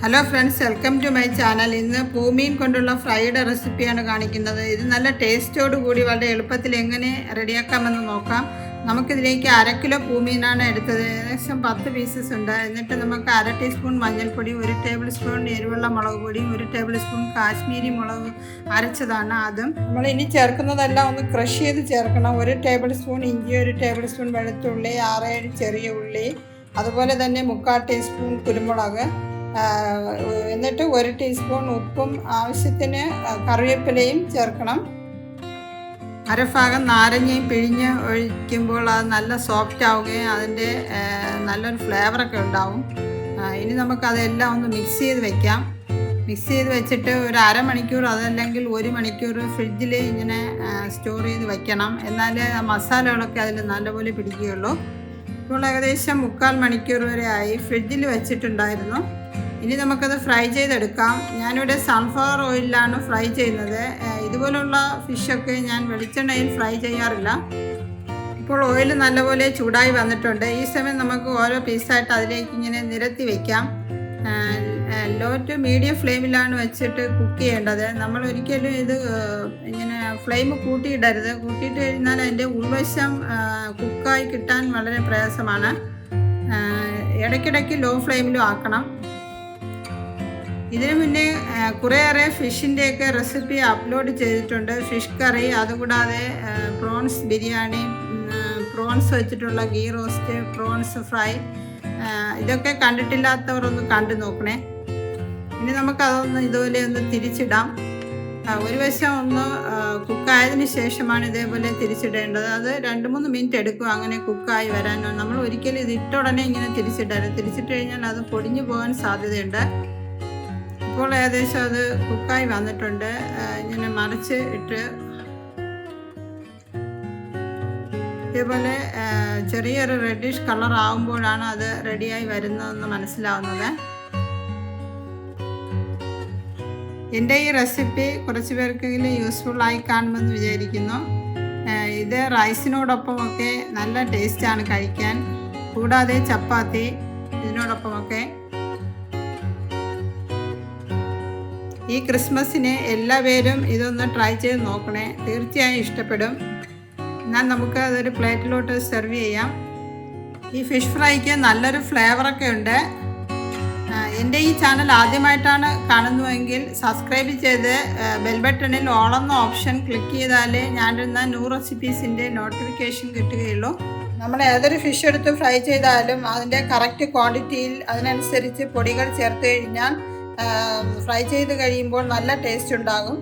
Hello friends, welcome to my channel. ഇന്ന് പൂമീൻ കൊണ്ടുള്ള ഫ്രൈഡ് റെസിപ്പിയാണ് കാണിക്കുന്നത്. ഇത് നല്ല ടേസ്റ്റോട് കൂടി വളരെ എളുപ്പത്തിൽ എങ്ങനെ റെഡിയാക്കാമെന്ന് നോക്കാം. നമുക്കിതിലേക്ക് 1/2 കിലോ പൂമീനാണ് എടുത്തത്. ഏകദേശം 10 പീസസ് ഉണ്ട്. എന്നിട്ട് നമുക്ക് 1/2 ടീസ്പൂൺ മഞ്ഞൾപ്പൊടി, 1 ടേബിൾ സ്പൂൺ എരിവുള്ള മുളക് പൊടി, 1 ടേബിൾ സ്പൂൺ കാശ്മീരി മുളക് അരച്ചതാണ്. അതും നമ്മൾ ഇനി ചേർക്കുന്നതെല്ലാം ഒന്ന് ക്രഷ് ചെയ്ത് ചേർക്കണം. 1 ടേബിൾ സ്പൂൺ ഇഞ്ചി, 1 ടേബിൾ സ്പൂൺ വെളുത്തുള്ളി, 6-7 ചെറിയ ഉള്ളി, അതുപോലെ തന്നെ 3/4 ടീസ്പൂൺ കുരുമുളക്, എന്നിട്ട് 1 ടീസ്പൂൺ ഉപ്പും ആവശ്യത്തിന് കറിവേപ്പിലയും ചേർക്കണം. അരഭാഗം നാരങ്ങയും പിഴിഞ്ഞ് ഒഴിക്കുമ്പോൾ അത് നല്ല സോഫ്റ്റ് ആവുകയും അതിൻ്റെ നല്ലൊരു ഫ്ലേവറൊക്കെ ഉണ്ടാവും. ഇനി നമുക്കതെല്ലാം ഒന്ന് മിക്സ് ചെയ്ത് വെക്കാം. മിക്സ് ചെയ്ത് വെച്ചിട്ട് ഒരു അരമണിക്കൂർ അതല്ലെങ്കിൽ 1 മണിക്കൂർ ഫ്രിഡ്ജിൽ ഇങ്ങനെ സ്റ്റോർ ചെയ്ത് വെക്കണം. എന്നാലേ മസാലകളൊക്കെ അതിൽ നല്ലപോലെ പിടിക്കുകയുള്ളൂ. ഇപ്പോൾ ഏകദേശം 3/4 മണിക്കൂർ വരെ ആയി. ഫ്രിഡ്ജിൽ വെച്ചിട്ടുണ്ടായിരുന്നു. ഇനി നമുക്കത് ഫ്രൈ ചെയ്തെടുക്കാം. ഞാനിവിടെ സൺഫ്ലവർ ഓയിലാണ് ഫ്രൈ ചെയ്യുന്നത്. ഇതുപോലുള്ള ഫിഷൊക്കെ ഞാൻ വെളിച്ചെണ്ണയിൽ ഫ്രൈ ചെയ്യാറില്ല. ഇപ്പോൾ ഓയിൽ നല്ലപോലെ ചൂടായി വന്നിട്ടുണ്ട്. ഈ സമയം നമുക്ക് ഓരോ പീസായിട്ട് അതിലേക്ക് ഇങ്ങനെ നിരത്തി വയ്ക്കാം. ലോ ടു മീഡിയം ഫ്ലെയിമിലാണ് വെച്ചിട്ട് കുക്ക് ചെയ്യേണ്ടത്. നമ്മൾ ഒരിക്കലും ഇത് ഇങ്ങനെ ഫ്ലെയിം കൂട്ടിയിടരുത്. കൂട്ടിയിട്ട് കഴിഞ്ഞാൽ അതിൻ്റെ ഉൾവശം കുക്കായി കിട്ടാൻ വളരെ പ്രയാസമാണ്. ഇടയ്ക്കിടയ്ക്ക് ലോ ഫ്ലെയിമിലും ആക്കണം. ഇതിനു മുന്നേ കുറേയേറെ ഫിഷിൻ്റെയൊക്കെ റെസിപ്പി അപ്ലോഡ് ചെയ്തിട്ടുണ്ട്. ഫിഷ് കറി, അതുകൂടാതെ പ്രോൺസ് ബിരിയാണി, പ്രോൺസ് വെച്ചിട്ടുള്ള ഗീ റോസ്റ്റ്, പ്രോൺസ് ഫ്രൈ, ഇതൊക്കെ കണ്ടിട്ടില്ലാത്തവർ ഒന്ന് കണ്ടു നോക്കണേ. ഇനി നമുക്കതൊന്ന് ഇതുപോലെ ഒന്ന് തിരിച്ചിടാം. ഒരു വശം ഒന്ന് കുക്കായതിന് ശേഷമാണ് ഇതേപോലെ തിരിച്ചിടേണ്ടത്. അത് 2-3 മിനിറ്റ് എടുക്കും അങ്ങനെ കുക്കായി വരാൻ. നമ്മൾ ഒരിക്കലും ഇത് ഇട്ട ഉടനെ ഇങ്ങനെ തിരിച്ചിടരുത്. തിരിച്ചിട്ട് കഴിഞ്ഞാൽ അത് പൊടിഞ്ഞു പോകാൻ സാധ്യതയുണ്ട്. ഇപ്പോൾ ഏകദേശം അത് കുക്കായി വന്നിട്ടുണ്ട്. ഇങ്ങനെ മറിച്ച് ഇട്ട് ഇതേപോലെ ചെറിയൊരു റെഡിഷ് കളർ ആകുമ്പോഴാണ് അത് റെഡിയായി വരുന്നതെന്ന് മനസ്സിലാവുന്നത്. എൻ്റെ ഈ റെസിപ്പി കുറച്ച് പേർക്കെങ്കിലും യൂസ്ഫുള്ളായി കാണുമെന്ന് വിചാരിക്കുന്നു. ഇത് റൈസിനോടൊപ്പമൊക്കെ നല്ല ടേസ്റ്റാണ് കഴിക്കാൻ. കൂടാതെ ചപ്പാത്തി ഇതിനോടൊപ്പമൊക്കെ. ഈ ക്രിസ്മസിന് എല്ലാവരും ഇതൊന്ന് ട്രൈ ചെയ്ത് നോക്കണേ. തീർച്ചയായും ഇഷ്ടപ്പെടും. എന്നാൽ നമുക്ക് അതൊരു പ്ലേറ്റിലോട്ട് സെർവ് ചെയ്യാം. ഈ ഫിഷ് ഫ്രൈക്ക് നല്ലൊരു ഫ്ലേവറൊക്കെ ഉണ്ട്. എൻ്റെ ഈ ചാനൽ ആദ്യമായിട്ടാണ് കാണുന്നുവെങ്കിൽ സബ്സ്ക്രൈബ് ചെയ്ത് ബെൽ ബട്ടണിൽ ഓൾ എന്ന ഓപ്ഷൻ ക്ലിക്ക് ചെയ്താലേ ഞാനിടുന്ന ന്യൂ റെസിപ്പീസിൻ്റെ നോട്ടിഫിക്കേഷൻ കിട്ടുകയുള്ളൂ. നമ്മൾ ഏതൊരു ഫിഷ് എടുത്ത് ഫ്രൈ ചെയ്താലും അതിൻ്റെ കറക്റ്റ് ക്വാണ്ടിറ്റിയിൽ അതിനനുസരിച്ച് പൊടികൾ ചേർത്ത് കഴിഞ്ഞാൽ ഫ്രൈ ചെയ്ത് കഴിയുമ്പോൾ നല്ല ടേസ്റ്റ് ഉണ്ടാകും.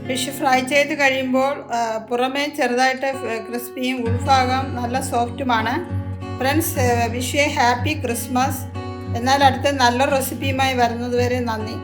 ഫിഷ് ഫ്രൈ ചെയ്ത് കഴിയുമ്പോൾ പുറമേ ചെറുതായിട്ട് ക്രിസ്പിയും ഉൾഭാഗം നല്ല സോഫ്റ്റുമാണ്. Friends, wish you happy Christmas. എന്നാൽ അടുത്ത നല്ല റെസിപ്പിയുമായി വരുന്നതുവരെ നന്ദി.